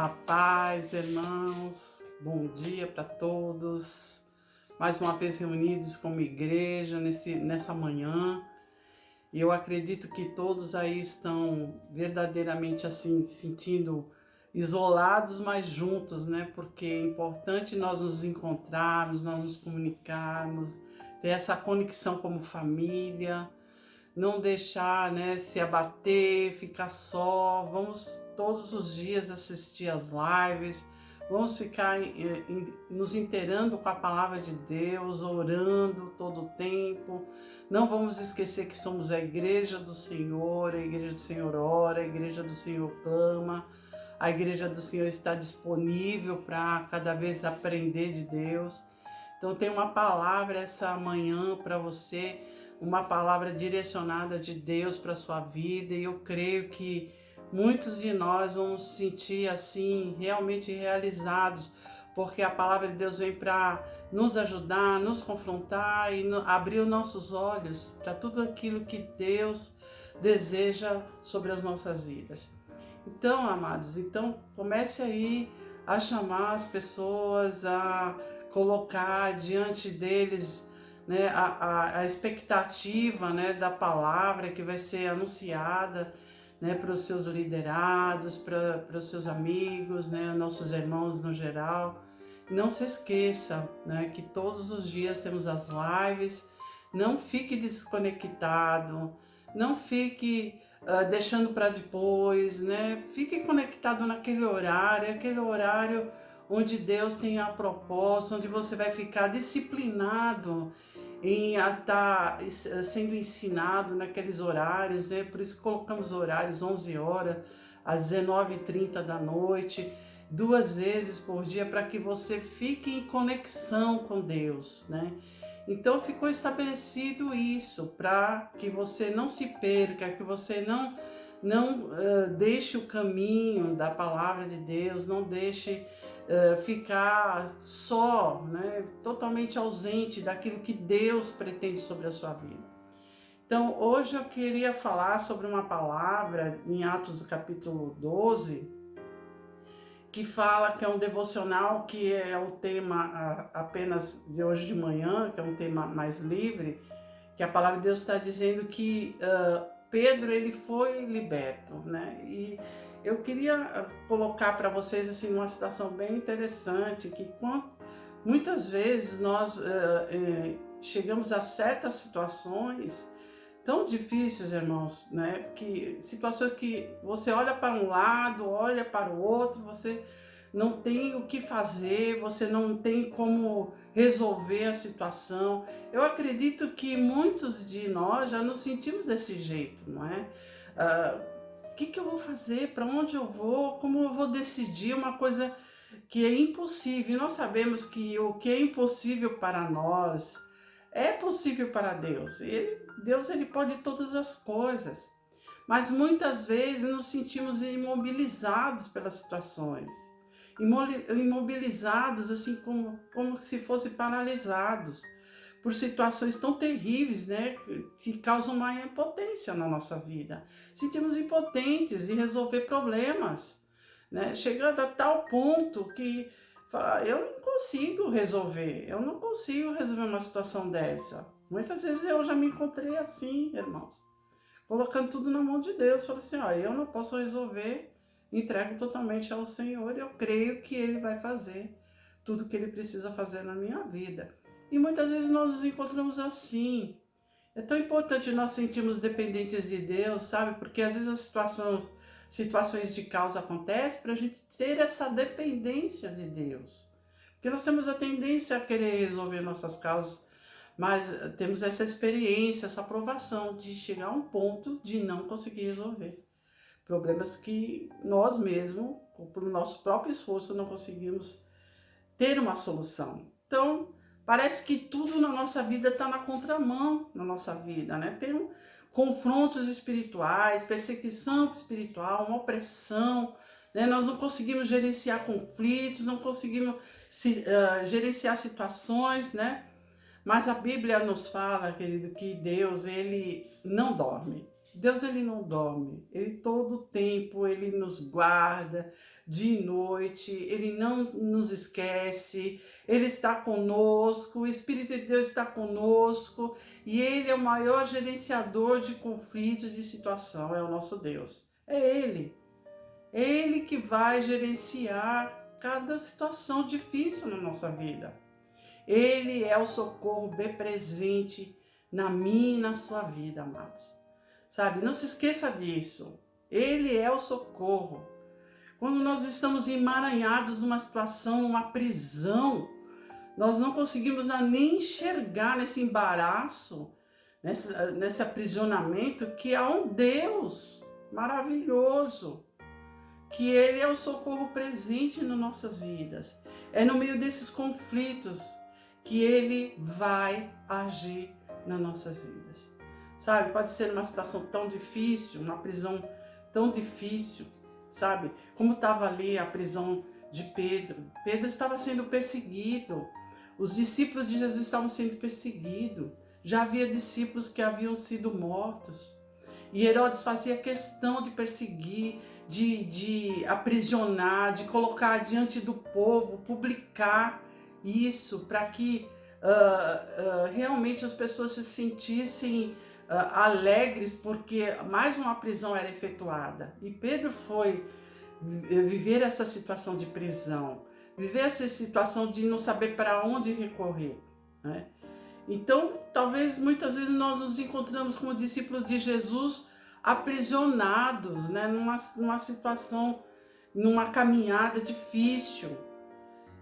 A paz, irmãos, bom dia para todos. Mais uma vez reunidos como igreja nessa manhã. E eu acredito que todos aí estão verdadeiramente assim, sentindo isolados, mas juntos, né? Porque é importante nós nos encontrarmos, nós nos comunicarmos, ter essa conexão como família. Não deixar, né, se abater, ficar só. Vamos todos os dias assistir as lives, vamos ficar nos inteirando com a palavra de Deus, orando todo o tempo. Não vamos esquecer que somos a igreja do Senhor, a igreja do Senhor ora, a igreja do Senhor clama, a igreja do Senhor está disponível para cada vez aprender de Deus. Então tem uma palavra essa manhã para você, uma palavra direcionada de Deus para a sua vida, e eu creio que muitos de nós vamos se sentir assim, realmente realizados, porque a palavra de Deus vem para nos ajudar, nos confrontar e abrir os nossos olhos para tudo aquilo que Deus deseja sobre as nossas vidas. Então, amados, comece aí a chamar as pessoas, a colocar diante deles, né, a expectativa, né, da palavra que vai ser anunciada, né, para os seus liderados, para os seus amigos, né, nossos irmãos no geral. Não se esqueça, né, que todos os dias temos as lives. Não fique desconectado, não fique deixando para depois, né? Fique conectado naquele horário, aquele horário onde Deus tem a proposta, onde você vai ficar disciplinado em estar sendo ensinado naqueles horários, né? Por isso colocamos horários 11 horas, às 19h30 da noite, 2 vezes por dia, para que você fique em conexão com Deus, né? Então ficou estabelecido isso, para que você não se perca, que você não deixe o caminho da palavra de Deus, não deixe ficar só, né, totalmente ausente daquilo que Deus pretende sobre a sua vida. Então hoje eu queria falar sobre uma palavra em Atos do capítulo 12, que fala que é um devocional, que é o tema apenas de hoje de manhã, que é um tema mais livre, que a palavra de Deus está dizendo que Pedro ele foi liberto, né? E eu queria colocar para vocês assim uma situação bem interessante, que muitas vezes nós chegamos a certas situações tão difíceis, irmãos, né? Que situações que você olha para um lado, olha para o outro, você não tem o que fazer, você não tem como resolver a situação. Eu acredito que muitos de nós já nos sentimos desse jeito, não é? O que eu vou fazer? Para onde eu vou? Como eu vou decidir uma coisa que é impossível? E nós sabemos que o que é impossível para nós é possível para Deus. Deus ele pode todas as coisas, mas muitas vezes nos sentimos imobilizados pelas situações, imobilizados assim como se fossem paralisados por situações tão terríveis, né, que causam uma impotência na nossa vida. Sentimos impotentes de resolver problemas, né, chegando a tal ponto que eu não consigo resolver uma situação dessa. Muitas vezes eu já me encontrei assim, irmãos, colocando tudo na mão de Deus. Falei assim, eu não posso resolver, entrego totalmente ao Senhor e eu creio que Ele vai fazer tudo o que Ele precisa fazer na minha vida. E muitas vezes nós nos encontramos assim. É tão importante nós sentirmos dependentes de Deus, sabe? Porque às vezes as situações de causa acontecem para a gente ter essa dependência de Deus. Porque nós temos a tendência a querer resolver nossas causas, mas temos essa experiência, essa aprovação de chegar a um ponto de não conseguir resolver problemas que nós mesmos, por nosso próprio esforço, não conseguimos ter uma solução. Então, parece que tudo na nossa vida está na contramão, na nossa vida, né? Tem confrontos espirituais, perseguição espiritual, uma opressão, né? Nós não conseguimos gerenciar conflitos, não conseguimos gerenciar situações, né? Mas a Bíblia nos fala, querido, que Deus, Ele não dorme. Deus, ele não dorme. Ele todo o tempo, ele nos guarda de noite, ele não nos esquece, ele está conosco, o Espírito de Deus está conosco e ele é o maior gerenciador de conflitos, de situação, é o nosso Deus. É ele que vai gerenciar cada situação difícil na nossa vida. Ele é o socorro bem presente na minha e na sua vida, amados. Sabe, não se esqueça disso. Ele é o socorro. Quando nós estamos emaranhados numa situação, numa prisão, nós não conseguimos nem enxergar nesse embaraço, nesse aprisionamento, que há um Deus maravilhoso, que ele é o socorro presente nas nossas vidas. É no meio desses conflitos que ele vai agir nas nossas vidas. Sabe, pode ser uma situação tão difícil, uma prisão tão difícil, sabe? Como estava ali a prisão de Pedro. Pedro estava sendo perseguido. Os discípulos de Jesus estavam sendo perseguidos. Já havia discípulos que haviam sido mortos. E Herodes fazia questão de perseguir, de aprisionar, de colocar diante do povo, publicar isso para que realmente as pessoas se sentissem alegres porque mais uma prisão era efetuada. E Pedro foi viver essa situação de prisão, viver essa situação de não saber para onde recorrer, né? Então, talvez muitas vezes nós nos encontramos como discípulos de Jesus aprisionados, né? Numa situação, numa caminhada difícil.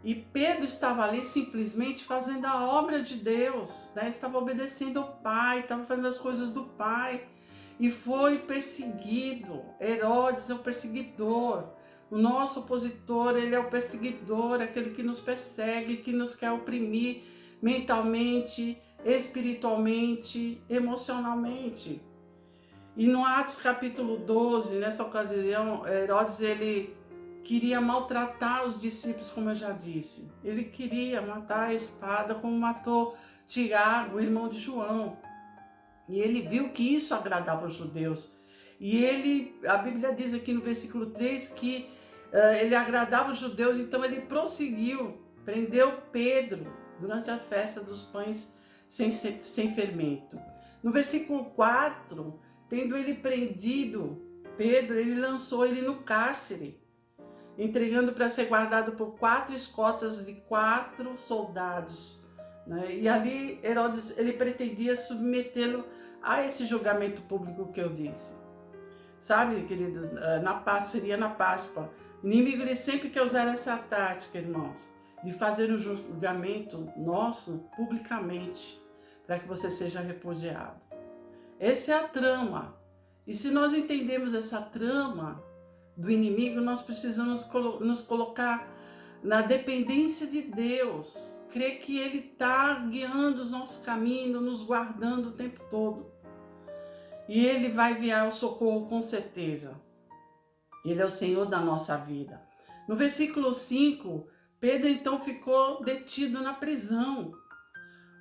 E Pedro estava ali simplesmente fazendo a obra de Deus, né? Estava obedecendo ao Pai, estava fazendo as coisas do Pai e foi perseguido. Herodes é o perseguidor, o nosso opositor, ele é o perseguidor, aquele que nos persegue, que nos quer oprimir mentalmente, espiritualmente, emocionalmente. E no Atos capítulo 12, nessa ocasião, Herodes, ele queria maltratar os discípulos, como eu já disse. Ele queria matar a espada, como matou Tiago, irmão de João. E ele viu que isso agradava os judeus. E a Bíblia diz aqui no versículo 3 que ele agradava os judeus, então ele prosseguiu, prendeu Pedro durante a festa dos pães sem fermento. No versículo 4, tendo ele prendido Pedro, ele lançou ele no cárcere, entregando para ser guardado por 4 escoltas de 4 soldados, né? E ali Herodes, ele pretendia submetê-lo a esse julgamento público que eu disse. Sabe, queridos, seria na Páscoa. O inimigo, ele sempre quer usar essa tática, irmãos, de fazer um julgamento nosso publicamente, para que você seja repudiado. Essa é a trama. E se nós entendemos essa trama do inimigo, nós precisamos nos colocar na dependência de Deus, crer que ele está guiando os nossos caminhos, nos guardando o tempo todo. E ele vai enviar o socorro com certeza. Ele é o Senhor da nossa vida. No versículo 5, Pedro então ficou detido na prisão.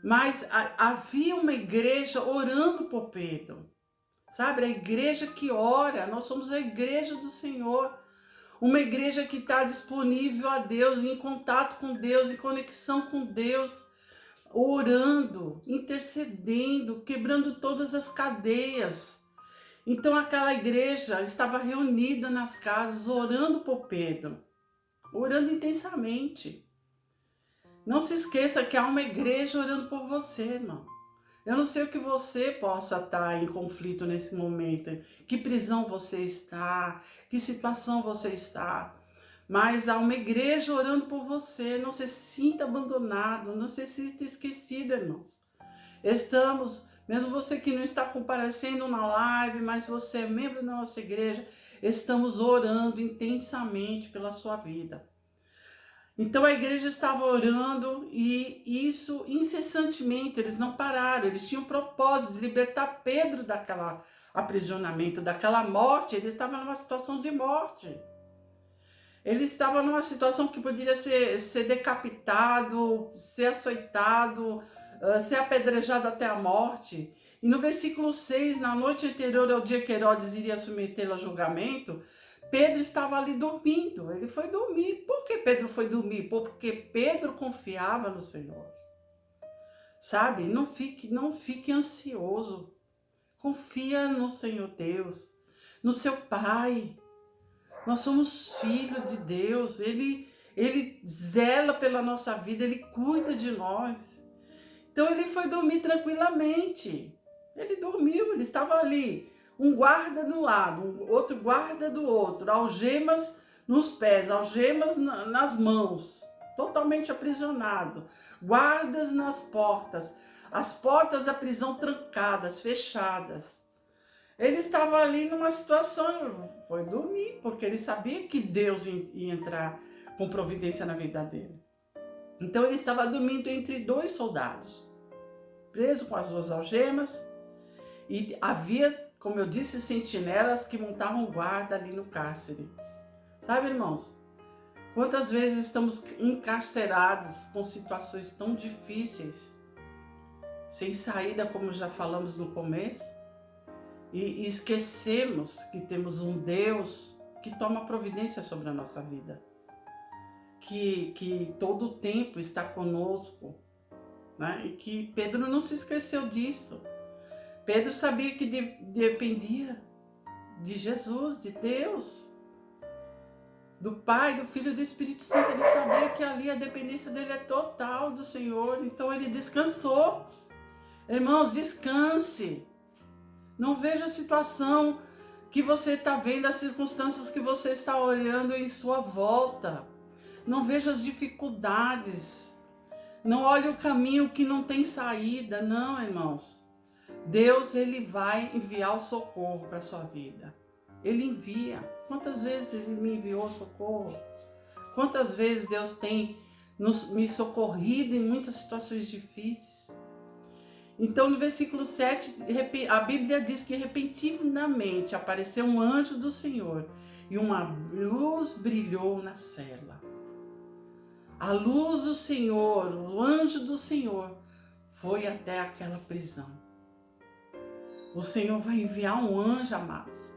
Mas havia uma igreja orando por Pedro. Sabe, a igreja que ora, nós somos a igreja do Senhor. Uma igreja que está disponível a Deus, em contato com Deus, em conexão com Deus, orando, intercedendo, quebrando todas as cadeias. Então aquela igreja estava reunida nas casas, orando por Pedro, orando intensamente. Não se esqueça que há uma igreja orando por você, irmão. Eu não sei o que você possa estar em conflito nesse momento, que prisão você está, que situação você está, mas há uma igreja orando por você. Não se sinta abandonado, não se sinta esquecido, irmãos. Estamos, mesmo você que não está comparecendo na live, mas você é membro da nossa igreja, estamos orando intensamente pela sua vida. Então a igreja estava orando e isso incessantemente, eles não pararam, eles tinham o propósito de libertar Pedro daquele aprisionamento, daquela morte. Ele estava numa situação de morte. Ele estava numa situação que poderia ser decapitado, ser açoitado, ser apedrejado até a morte. E no versículo 6, na noite anterior ao dia que Herodes iria submetê-lo a julgamento, Pedro estava ali dormindo. Ele foi dormir. Por que Pedro foi dormir? Porque Pedro confiava no Senhor. Sabe? Não fique ansioso. Confia no Senhor Deus, no seu Pai. Nós somos filhos de Deus. Ele zela pela nossa vida, Ele cuida de nós. Então ele foi dormir tranquilamente. Ele dormiu, ele estava ali. Um guarda do lado, outro guarda do outro. Algemas nos pés, algemas nas mãos. Totalmente aprisionado. Guardas nas portas. As portas da prisão trancadas, fechadas. Ele estava ali numa situação, foi dormir, porque ele sabia que Deus ia entrar com providência na vida dele. Então ele estava dormindo entre dois soldados, preso com as duas algemas, e havia, como eu disse, sentinelas que montavam guarda ali no cárcere. Sabe, irmãos, quantas vezes estamos encarcerados com situações tão difíceis, sem saída, como já falamos no começo, e esquecemos que temos um Deus que toma providência sobre a nossa vida, que todo o tempo está conosco, né? E que Pedro não se esqueceu disso. Pedro sabia que dependia de Jesus, de Deus, do Pai, do Filho e do Espírito Santo. Ele sabia que ali a dependência dele é total do Senhor, então ele descansou. Irmãos, descanse. Não veja a situação que você está vendo, as circunstâncias que você está olhando em sua volta. Não veja as dificuldades. Não olhe o caminho que não tem saída. Não, irmãos. Deus, Ele vai enviar o socorro para a sua vida. Ele envia. Quantas vezes Ele me enviou socorro? Quantas vezes Deus tem me socorrido em muitas situações difíceis? Então, no versículo 7, a Bíblia diz que repentinamente apareceu um anjo do Senhor e uma luz brilhou na cela. A luz do Senhor, o anjo do Senhor, foi até aquela prisão. O Senhor vai enviar um anjo, amados,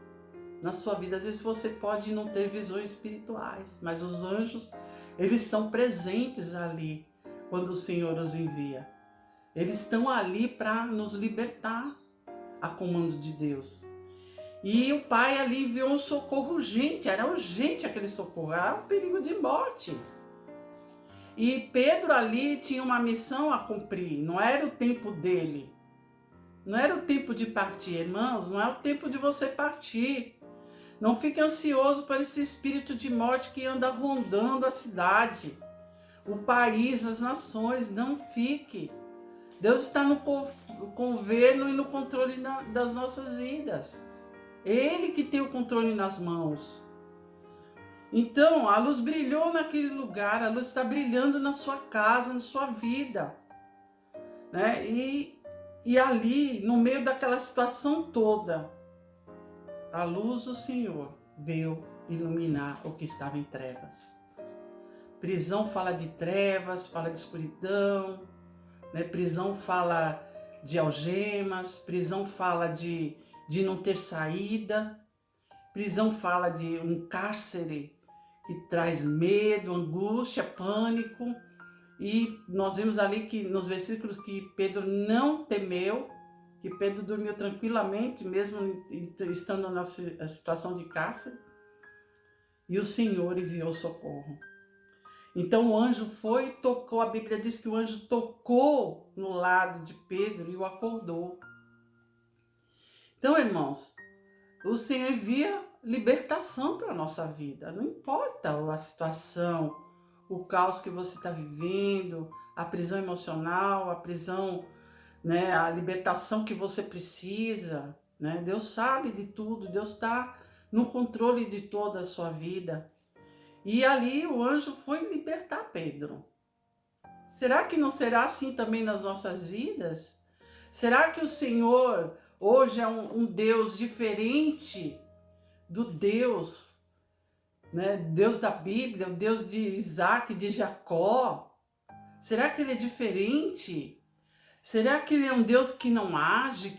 na sua vida. Às vezes você pode não ter visões espirituais, mas os anjos, eles estão presentes ali quando o Senhor os envia. Eles estão ali para nos libertar a comando de Deus. E o Pai ali enviou um socorro urgente, era urgente aquele socorro, era um perigo de morte. E Pedro ali tinha uma missão a cumprir, não era o tempo dele. Não era o tempo de partir, irmãos, não é o tempo de você partir. Não fique ansioso por esse espírito de morte que anda rondando a cidade, o país, as nações, não fique. Deus está no governo e no controle das nossas vidas. Ele que tem o controle nas mãos. Então, a luz brilhou naquele lugar, a luz está brilhando na sua casa, na sua vida. Né? E ali, no meio daquela situação toda, a luz do Senhor veio iluminar o que estava em trevas. Prisão fala de trevas, fala de escuridão, né? Prisão fala de algemas, prisão fala de não ter saída, prisão fala de um cárcere que traz medo, angústia, pânico. E nós vimos ali que nos versículos que Pedro não temeu, que Pedro dormiu tranquilamente, mesmo estando na situação de cárcere, e o Senhor enviou socorro. Então o anjo foi e tocou, a Bíblia diz que o anjo tocou no lado de Pedro e o acordou. Então, irmãos, o Senhor envia libertação para a nossa vida, não importa a situação, o caos que você está vivendo, a prisão emocional, a prisão, né, a libertação que você precisa, né? Deus sabe de tudo, Deus está no controle de toda a sua vida. E ali o anjo foi libertar Pedro. Será que não será assim também nas nossas vidas? Será que o Senhor hoje é um Deus diferente do Deus, né? Deus da Bíblia, o Deus de Isaac, de Jacó? Será que ele é diferente? Será que ele é um Deus que não age,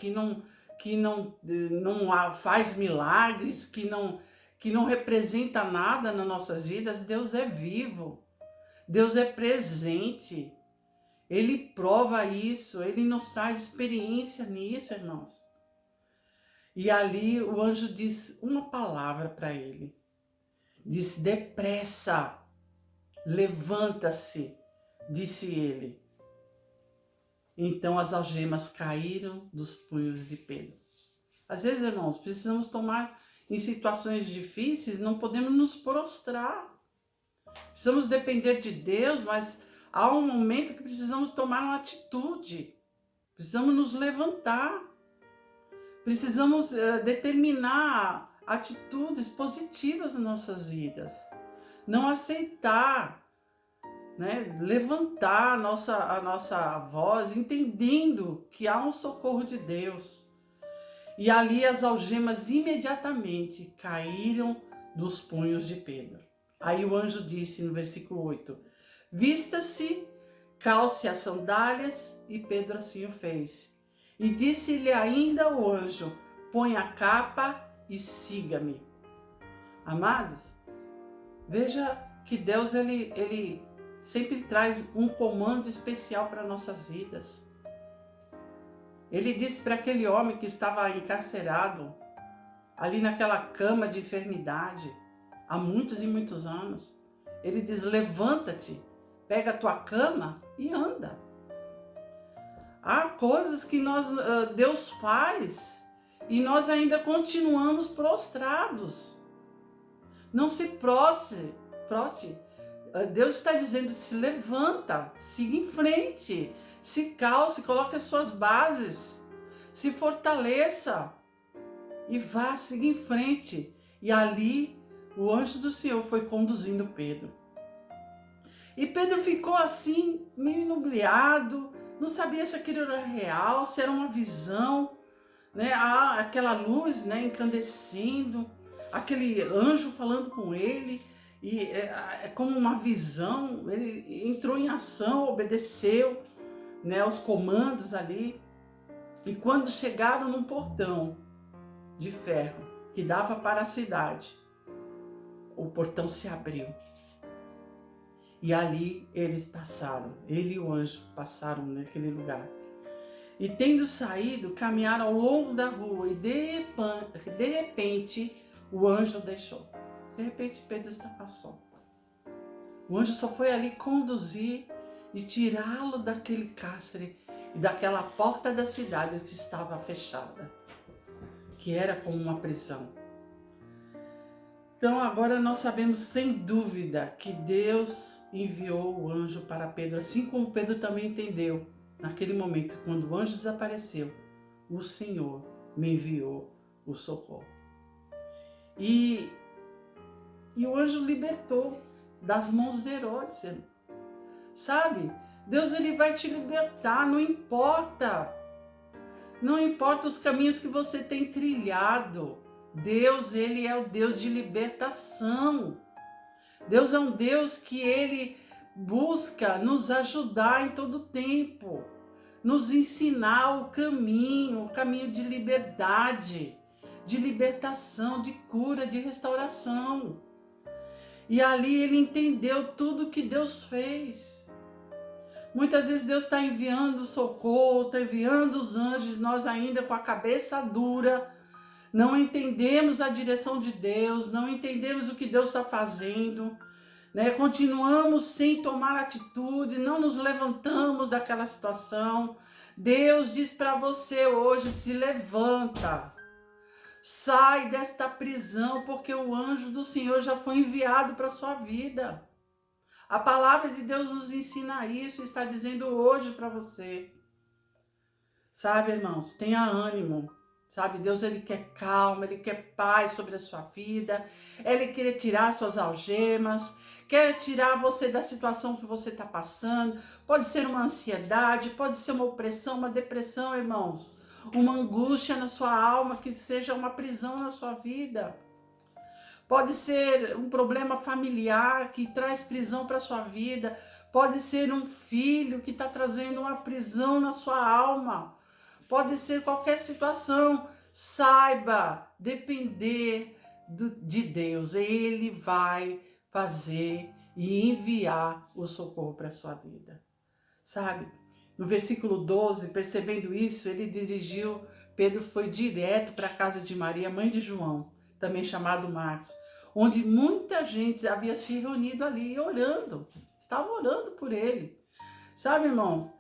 não faz milagres, que não representa nada nas nossas vidas? Deus é vivo, Deus é presente, Ele prova isso, Ele nos traz experiência nisso, irmãos. E ali o anjo diz uma palavra para ele, disse: depressa, levanta-se, disse ele. Então as algemas caíram dos punhos de Pedro. Às vezes, irmãos, precisamos tomar, em situações difíceis, não podemos nos prostrar. Precisamos depender de Deus, mas há um momento que precisamos tomar uma atitude. Precisamos nos levantar. Precisamos determinar atitudes positivas nas nossas vidas. Não aceitar, né? Levantar a nossa voz, entendendo que há um socorro de Deus. E ali as algemas imediatamente caíram dos punhos de Pedro. Aí o anjo disse no versículo 8: vista-se, calce as sandálias, e Pedro assim o fez. E disse-lhe ainda o anjo: põe a capa e siga-me. Amados, veja que Deus ele sempre traz um comando especial para nossas vidas. Ele disse para aquele homem que estava encarcerado, ali naquela cama de enfermidade, há muitos e muitos anos, ele diz: levanta-te, pega a tua cama e anda. Há coisas que Deus faz e nós ainda continuamos prostrados. Não se prostre. Deus está dizendo: se levanta, siga em frente, se calce, coloque as suas bases, se fortaleça e vá, siga em frente. E ali o anjo do Senhor foi conduzindo Pedro. E Pedro ficou assim, meio inubliado, não sabia se aquilo era real, se era uma visão, né? Aquela luz, né, incandescendo, aquele anjo falando com ele, e é como uma visão. Ele entrou em ação, obedeceu, né, aos comandos ali. E quando chegaram num portão de ferro que dava para a cidade, o portão se abriu. E ali eles passaram, ele e o anjo passaram naquele lugar. E tendo saído, caminharam ao longo da rua, e de repente o anjo deixou. De repente Pedro passou. O anjo só foi ali conduzir e tirá-lo daquele cárcere e daquela porta da cidade que estava fechada, que era como uma prisão. Então agora nós sabemos sem dúvida que Deus enviou o anjo para Pedro, assim como Pedro também entendeu naquele momento, quando o anjo desapareceu, o Senhor me enviou o socorro. E o anjo libertou das mãos de Herodes, sabe? Deus, ele vai te libertar, não importa os caminhos que você tem trilhado. Deus, ele é o Deus de libertação. Deus é um Deus que ele busca nos ajudar em todo tempo, nos ensinar o caminho de liberdade, de libertação, de cura, de restauração. E ali ele entendeu tudo que Deus fez. Muitas vezes Deus está enviando socorro, está enviando os anjos, nós ainda com a cabeça dura, não entendemos a direção de Deus, não entendemos o que Deus está fazendo, né? Continuamos sem tomar atitude, não nos levantamos daquela situação. Deus diz para você hoje: se levanta, sai desta prisão, porque o anjo do Senhor já foi enviado para a sua vida. A palavra de Deus nos ensina isso e está dizendo hoje para você. Sabe, irmãos, tenha ânimo. Sabe, Deus, ele quer calma, ele quer paz sobre a sua vida, ele quer tirar suas algemas, quer tirar você da situação que você está passando. Pode ser uma ansiedade, pode ser uma opressão, uma depressão, irmãos, uma angústia na sua alma, que seja uma prisão na sua vida. Pode ser um problema familiar que traz prisão para a sua vida. Pode ser um filho que está trazendo uma prisão na sua alma. Pode ser qualquer situação. Saiba depender de Deus. Ele vai fazer e enviar o socorro para a sua vida. Sabe? No versículo 12, percebendo isso, Pedro foi direto para a casa de Maria, mãe de João, também chamado Marcos, onde muita gente havia se reunido ali orando, estavam orando por ele. Sabe, irmãos,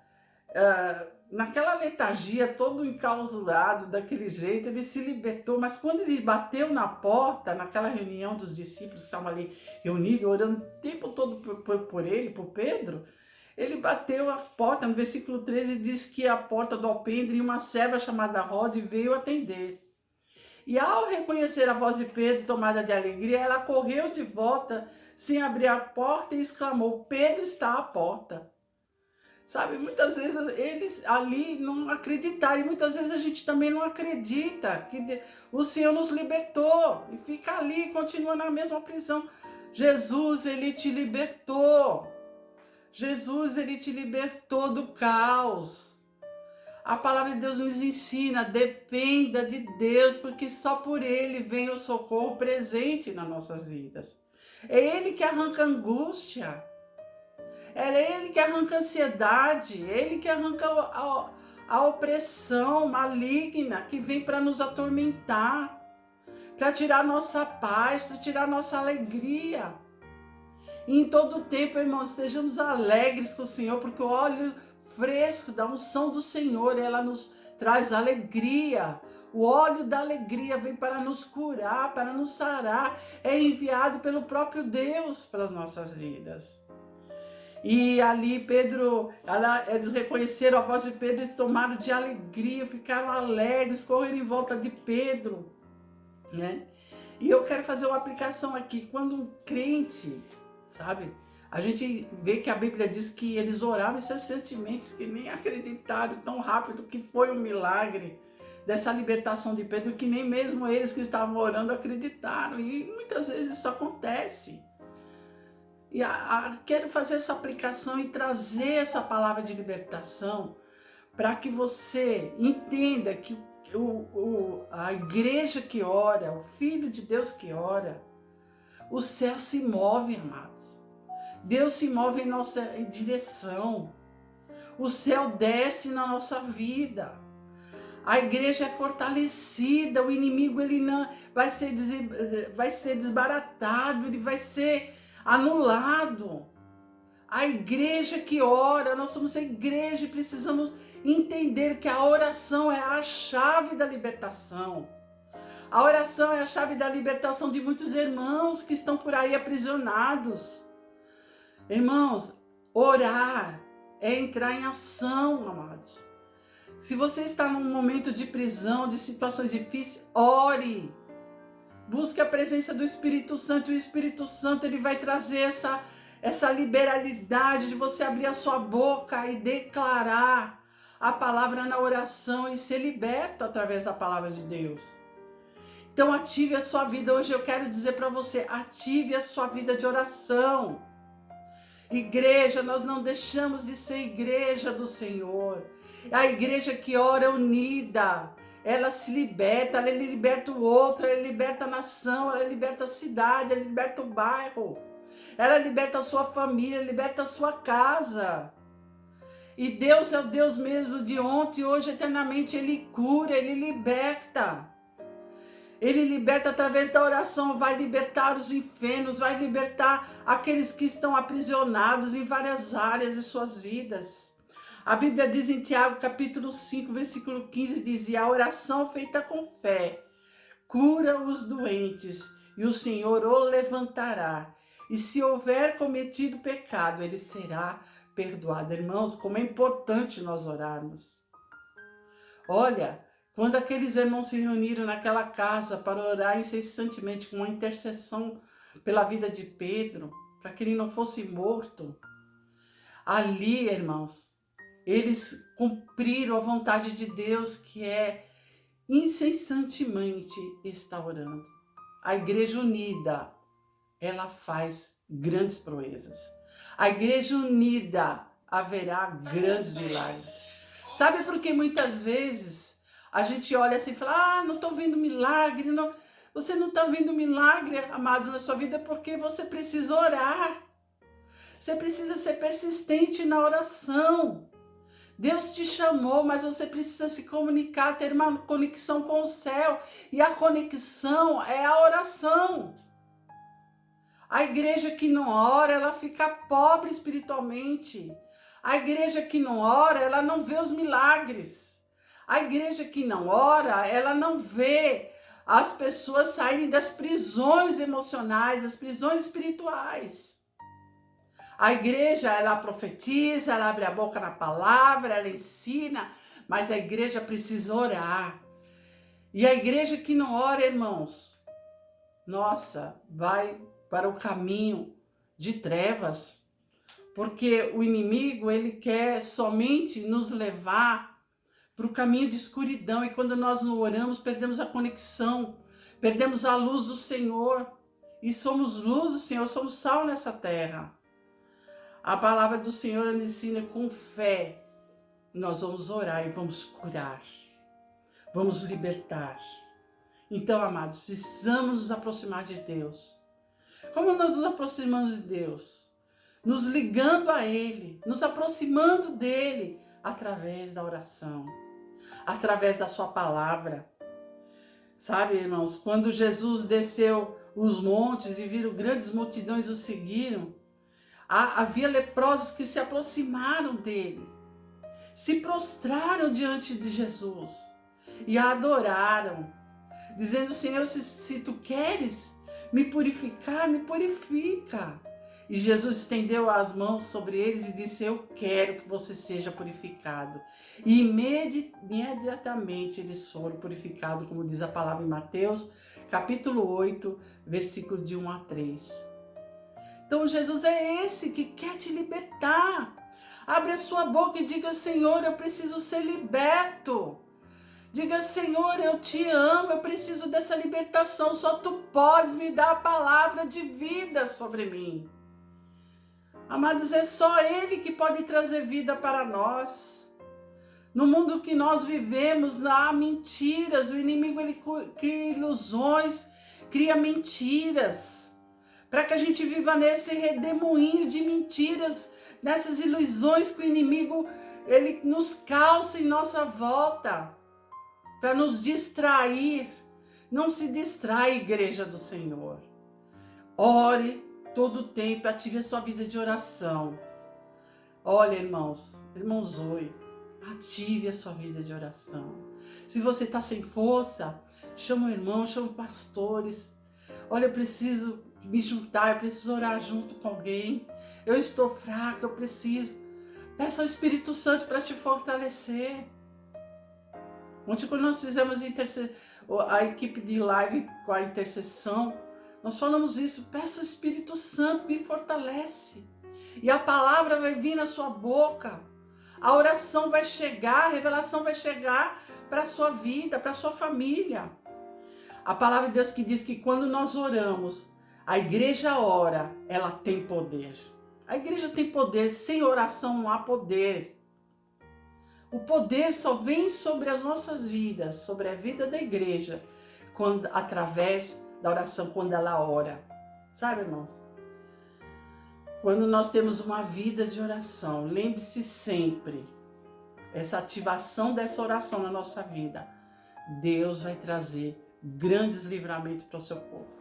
naquela letargia, todo enclausurado, daquele jeito, ele se libertou, mas quando ele bateu na porta, naquela reunião dos discípulos que estavam ali reunidos, orando o tempo todo por ele, por Pedro, ele bateu a porta, no versículo 13 diz que a porta do alpendre e uma serva chamada Rode veio atender. E ao reconhecer a voz de Pedro, tomada de alegria, ela correu de volta, sem abrir a porta e exclamou: Pedro está à porta. Sabe, muitas vezes eles ali não acreditaram, e muitas vezes a gente também não acredita que o Senhor nos libertou e fica ali, continua na mesma prisão. Jesus, ele te libertou. Jesus, ele te libertou do caos. A palavra de Deus nos ensina, dependa de Deus, porque só por Ele vem o socorro presente nas nossas vidas. É Ele que arranca angústia, é Ele que arranca ansiedade, é Ele que arranca a opressão maligna que vem para nos atormentar, para tirar nossa paz, para tirar nossa alegria. E em todo o tempo, irmãos, estejamos alegres com o Senhor, porque o óleo fresco da unção do Senhor, ela nos traz alegria. O óleo da alegria vem para nos curar, para nos sarar. É enviado pelo próprio Deus para as nossas vidas. E ali eles reconheceram a voz de Pedro e tomaram de alegria, ficaram alegres, correram em volta de Pedro, né? E eu quero fazer uma aplicação aqui. Quando um crente, sabe, a gente vê que a Bíblia diz que eles oravam incessantemente, que nem acreditaram tão rápido que foi um milagre dessa libertação de Pedro, que nem mesmo eles que estavam orando acreditaram. E muitas vezes isso acontece. E quero fazer essa aplicação e trazer essa palavra de libertação para que você entenda que a igreja que ora, o Filho de Deus que ora, o céu se move, amados. Deus se move em nossa direção. O céu desce na nossa vida. A igreja é fortalecida. O inimigo ele não vai ser desbaratado, ele vai ser anulado. A igreja que ora, nós somos a igreja e precisamos entender que a oração é a chave da libertação. A oração é a chave da libertação de muitos irmãos que estão por aí aprisionados. Irmãos, orar é entrar em ação, amados. Se você está num momento de prisão, de situações difíceis, ore. Busque a presença do Espírito Santo. E o Espírito Santo ele vai trazer essa liberalidade de você abrir a sua boca e declarar a palavra na oração e ser liberto através da palavra de Deus. Então ative a sua vida. Hoje eu quero dizer para você, ative a sua vida de oração. Igreja, nós não deixamos de ser igreja do Senhor. A igreja que ora unida, ela se liberta, ela liberta o outro, ela liberta a nação, ela liberta a cidade, ela liberta o bairro. Ela liberta a sua família, liberta a sua casa. E Deus é o Deus mesmo de ontem, hoje, eternamente. Ele cura, Ele liberta. Ele liberta através da oração, vai libertar os enfermos, vai libertar aqueles que estão aprisionados em várias áreas de suas vidas. A Bíblia diz em Tiago, capítulo 5, versículo 15, diz: e a oração feita com fé cura os doentes, e o Senhor o levantará. E se houver cometido pecado, ele será perdoado. Irmãos, como é importante nós orarmos. Olha, quando aqueles irmãos se reuniram naquela casa para orar incessantemente com uma intercessão pela vida de Pedro, para que ele não fosse morto, ali, irmãos, eles cumpriram a vontade de Deus, que é incessantemente estar orando. A igreja unida, ela faz grandes proezas. A igreja unida haverá grandes milagres. Sabe por que muitas vezes a gente olha assim e fala, não estou vendo milagre, não. Você não está vendo milagre, amados, na sua vida porque você precisa orar. Você precisa ser persistente na oração. Deus te chamou, mas você precisa se comunicar, ter uma conexão com o céu. E a conexão é a oração. A igreja que não ora, ela fica pobre espiritualmente. A igreja que não ora, ela não vê os milagres. A igreja que não ora, ela não vê as pessoas saírem das prisões emocionais, das prisões espirituais. A igreja, ela profetiza, ela abre a boca na palavra, ela ensina, mas a igreja precisa orar. E a igreja que não ora, irmãos, nossa, vai para o caminho de trevas, porque o inimigo, ele quer somente nos levar para o caminho de escuridão, e quando nós não oramos, perdemos a conexão, perdemos a luz do Senhor, e somos luz do Senhor, somos sal nessa terra. A palavra do Senhor nos ensina com fé. Nós vamos orar e vamos curar. Vamos libertar. Então, amados, precisamos nos aproximar de Deus. Como nós nos aproximamos de Deus? Nos ligando a Ele, nos aproximando dEle através da oração, através da sua palavra. Sabe, irmãos, quando Jesus desceu os montes e viram grandes multidões o seguiram, havia leprosos que se aproximaram dele, se prostraram diante de Jesus e a adoraram, dizendo, Senhor, se tu queres me purificar, me purifica. E Jesus estendeu as mãos sobre eles e disse, eu quero que você seja purificado. E imediatamente eles foram purificados, como diz a palavra em Mateus, capítulo 8, versículo de 1 a 3. Então Jesus é esse que quer te libertar. Abre a sua boca e diga, Senhor, eu preciso ser liberto. Diga, Senhor, eu te amo, eu preciso dessa libertação. Só tu podes me dar a palavra de vida sobre mim. Amados, é só Ele que pode trazer vida para nós. No mundo que nós vivemos, há mentiras. O inimigo, ele cria ilusões, cria mentiras, para que a gente viva nesse redemoinho de mentiras, nessas ilusões que o inimigo, ele nos calça em nossa volta, para nos distrair. Não se distrai, igreja do Senhor. Ore todo o tempo, ative a sua vida de oração. Olha, irmãos, Zoe, ative a sua vida de oração. Se você está sem força, chama o irmão, chama pastores. Olha, eu preciso me juntar, eu preciso orar junto com alguém. Eu estou fraca, eu preciso. Peça ao Espírito Santo para te fortalecer. Ontem, quando nós fizemos a equipe de live com a intercessão, nós falamos isso. Peça ao Espírito Santo, me fortalece. E a palavra vai vir na sua boca. A oração vai chegar, a revelação vai chegar para a sua vida, para a sua família. A palavra de Deus que diz que quando nós oramos, a igreja ora, ela tem poder. A igreja tem poder, sem oração não há poder. O poder só vem sobre as nossas vidas, sobre a vida da igreja, através da oração, quando ela ora. Sabe, irmãos? Quando nós temos uma vida de oração, lembre-se sempre, essa ativação dessa oração na nossa vida, Deus vai trazer grandes livramentos para o seu povo.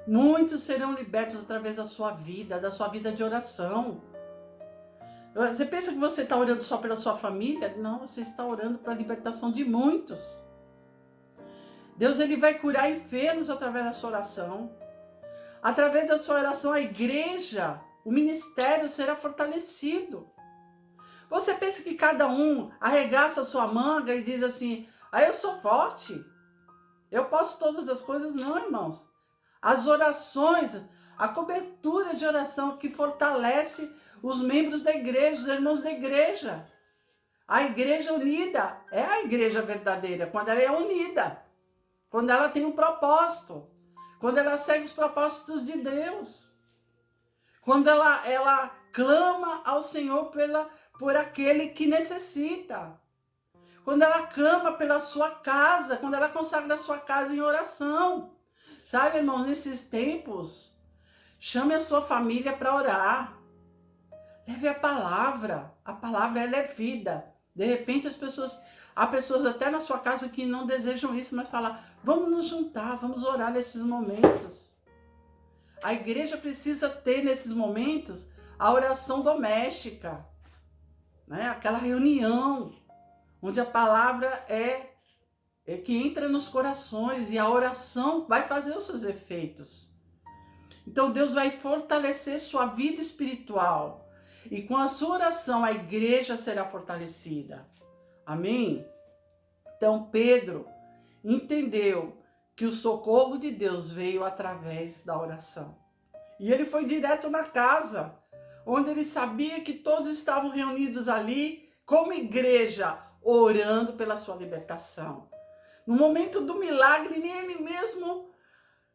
Muitos serão libertos através da sua vida de oração. Você pensa que você está orando só pela sua família? Não, você está orando para a libertação de muitos. Deus, ele vai curar enfermos através da sua oração. Através da sua oração, a igreja, o ministério será fortalecido. Você pensa que cada um arregaça a sua manga e diz assim, eu sou forte, eu posso todas as coisas? Não, irmãos. As orações, a cobertura de oração que fortalece os membros da igreja, os irmãos da igreja. A igreja unida é a igreja verdadeira, quando ela é unida, quando ela tem um propósito, quando ela segue os propósitos de Deus. quando ela clama ao Senhor por aquele que necessita, quando ela clama pela sua casa, quando ela consagra a sua casa em oração. Sabe, irmãos, nesses tempos, chame a sua família para orar. Leve a palavra ela é vida. De repente há pessoas até na sua casa que não desejam isso, mas falam, vamos nos juntar, vamos orar nesses momentos. A igreja precisa ter nesses momentos a oração doméstica, né? Aquela reunião onde a palavra é que entra nos corações e a oração vai fazer os seus efeitos. Então Deus vai fortalecer sua vida espiritual e com a sua oração a igreja será fortalecida. Amém? Então Pedro entendeu que o socorro de Deus veio através da oração. E ele foi direto na casa, onde ele sabia que todos estavam reunidos ali como igreja, orando pela sua libertação. No momento do milagre, nem ele mesmo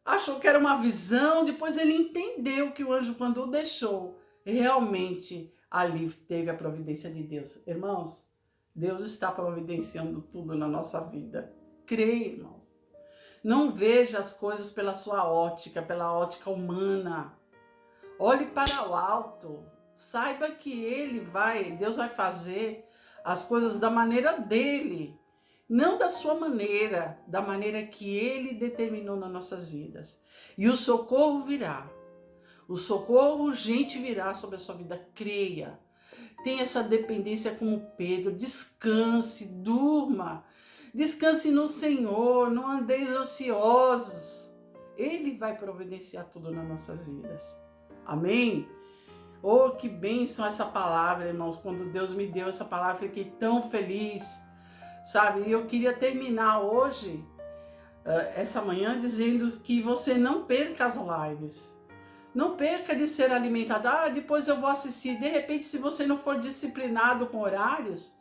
achou que era uma visão, depois ele entendeu que o anjo, quando o deixou, realmente ali teve a providência de Deus. Irmãos, Deus está providenciando tudo na nossa vida. Creia, irmãos. Não veja as coisas pela ótica humana. Olhe para o alto. Saiba que Deus vai fazer as coisas da maneira dele. Não da sua maneira, da maneira que ele determinou nas nossas vidas. E o socorro virá. O socorro urgente virá sobre a sua vida. Creia. Tenha essa dependência como Pedro. Descanse, durma. Descanse no Senhor. Não andeis ansiosos. Ele vai providenciar tudo nas nossas vidas. Amém? Oh, que bênção essa palavra, irmãos. Quando Deus me deu essa palavra, eu fiquei tão feliz. Sabe? E eu queria terminar hoje, essa manhã, dizendo que você não perca as lives. Não perca de ser alimentado. Depois eu vou assistir. De repente, se você não for disciplinado com horários,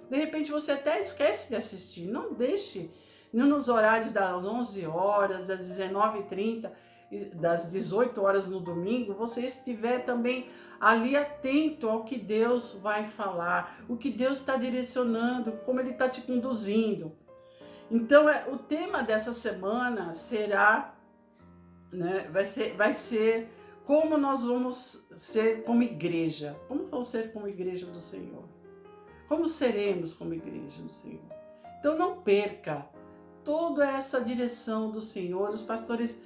de repente você até esquece de assistir. Não deixe nos horários das 11 horas, das 19h30, das 18 horas no domingo, você estiver também ali atento ao que Deus vai falar, o que Deus está direcionando, como Ele está te conduzindo. Então, o tema dessa semana será, né, vai ser como nós vamos ser como igreja. Como vamos ser como igreja do Senhor? Como seremos como igreja do Senhor? Então, não perca toda essa direção do Senhor. Os pastores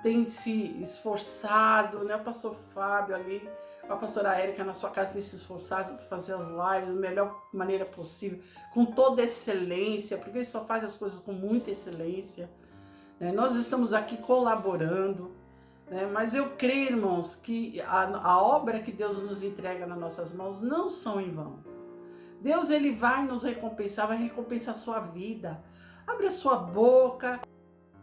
têm se esforçado, né? O pastor Fábio ali, a pastora Érica na sua casa tem se esforçado para fazer as lives da melhor maneira possível, com toda excelência, porque ele só faz as coisas com muita excelência. Né? Nós estamos aqui colaborando, né? Mas eu creio, irmãos, que a obra que Deus nos entrega nas nossas mãos não são em vão. Deus, Ele vai nos recompensar, vai recompensar a sua vida. Abre a sua boca,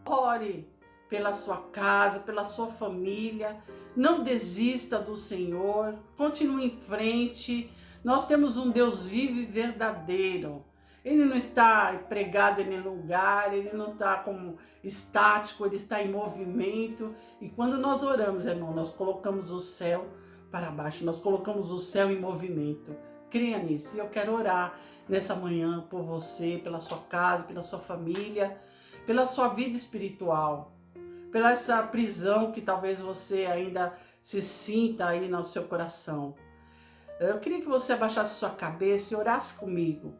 ore pela sua casa, pela sua família. Não desista do Senhor, continue em frente. Nós temos um Deus vivo e verdadeiro. Ele não está pregado em nenhum lugar, Ele não está como estático, Ele está em movimento. E quando nós oramos, irmão, nós colocamos o céu para baixo, nós colocamos o céu em movimento. Creia nisso. E eu quero orar nessa manhã por você, pela sua casa, pela sua família, pela sua vida espiritual, pela essa prisão que talvez você ainda se sinta aí no seu coração. Eu queria que você abaixasse sua cabeça e orasse comigo.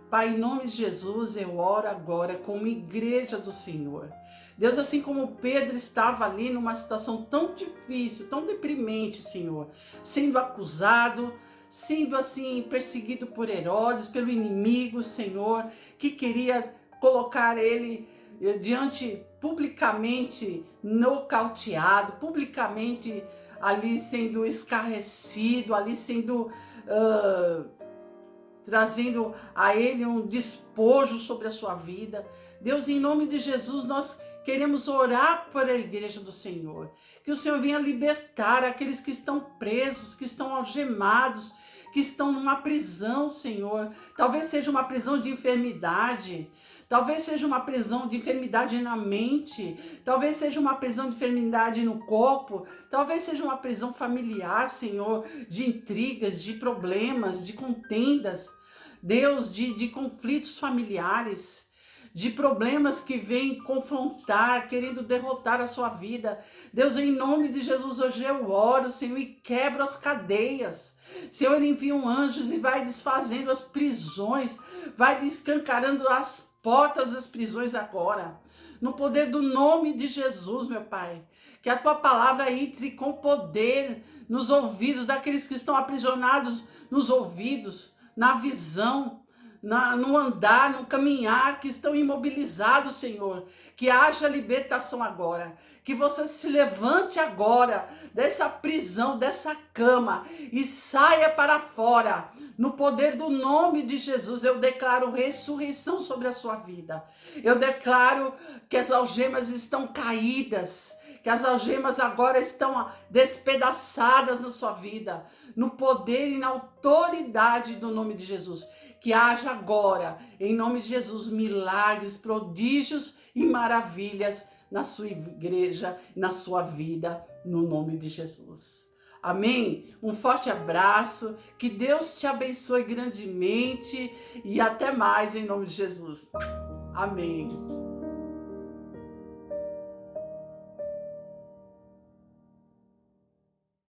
Pai, em nome de Jesus, eu oro agora como igreja do Senhor. Deus, assim como Pedro estava ali numa situação tão difícil, tão deprimente, Senhor, sendo acusado, sendo assim perseguido por Herodes, pelo inimigo, Senhor, que queria colocar ele diante, publicamente nocauteado, publicamente ali sendo escarrecido, ali sendo trazendo a ele um despojo sobre a sua vida. Deus, em nome de Jesus, nós queremos orar por a igreja do Senhor, que o Senhor venha libertar aqueles que estão presos, que estão algemados, que estão numa prisão, Senhor. Talvez seja uma prisão de enfermidade, talvez seja uma prisão de enfermidade na mente, talvez seja uma prisão de enfermidade no corpo, talvez seja uma prisão familiar, Senhor, de intrigas, de problemas, de contendas, Deus, de conflitos familiares, de problemas que vêm confrontar, querendo derrotar a sua vida. Deus, em nome de Jesus, hoje eu oro, Senhor, e quebro as cadeias. Senhor, envia anjos e vai desfazendo as prisões, vai descancarando as portas das prisões agora. No poder do nome de Jesus, meu Pai. Que a tua palavra entre com poder nos ouvidos daqueles que estão aprisionados nos ouvidos, na visão, no andar, no caminhar, que estão imobilizados, Senhor. Que haja libertação agora. Que você se levante agora dessa prisão, dessa cama e saia para fora. No poder do nome de Jesus, eu declaro ressurreição sobre a sua vida. Eu declaro que as algemas estão caídas, que as algemas agora estão despedaçadas na sua vida, no poder e na autoridade do nome de Jesus. Que haja agora, em nome de Jesus, milagres, prodígios e maravilhas na sua igreja, na sua vida, no nome de Jesus. Amém? Um forte abraço, que Deus te abençoe grandemente e até mais em nome de Jesus. Amém.